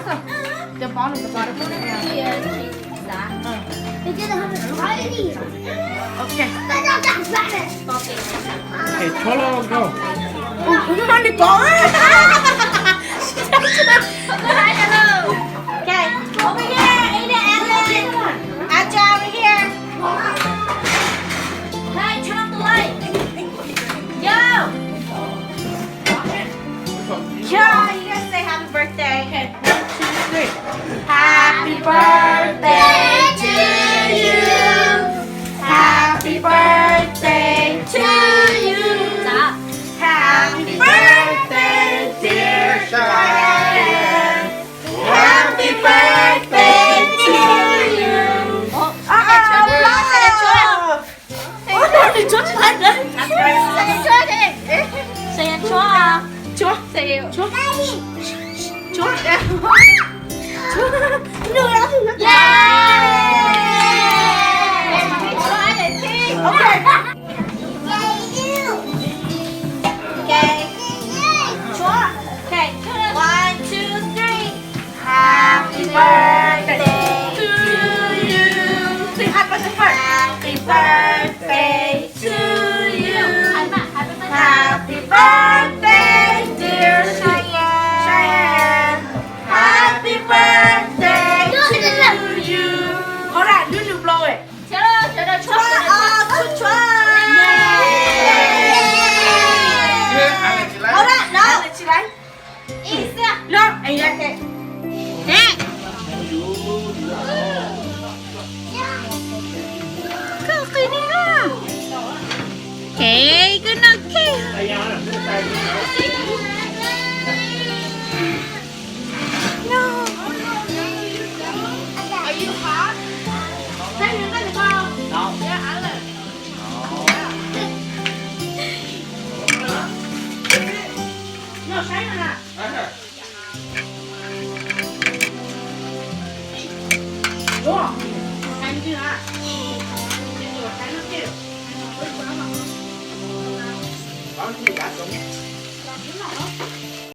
알았어. 내가 말은 말을 보내면.你觉得他们快递？ 오케이. 大家打饭了。 Okay, Cholo, go. 빨리 가. Okay, over here, Ada, Alan. Acha, over here. Hey, turn off the light. Yo. Sure, you guys say happy birthday. Okay, 1, 2, 3. Happy birthday to you. Happy birthday to you. Stop. Happy birthday, dear Cheyenne. Happy birthday to you. 아니 좋지 않네. 생일 축하해. 생일 축하. 좋아. 생일 좋아. 좋아. 예. 오케이. 좋아. 오케이. 1, 2, 3. Happy birthday to you. Say happy birthday. Happy birthday to you. Happy birthday, dear Cheyenne. Happy birthday to you. Alright, you blow it. 좋아. 좋아. Alex, you like it? Alright, no. Alex, you like? Isa. No. Okay. Okay, good night. Ayana, this side. Are you hot? Thấy những cái được không? No. Dạ, ăn lên. No, say nè. Đúng không? Anh chưa hả? Chưa, thấy nó kêu. Có gì cả cũng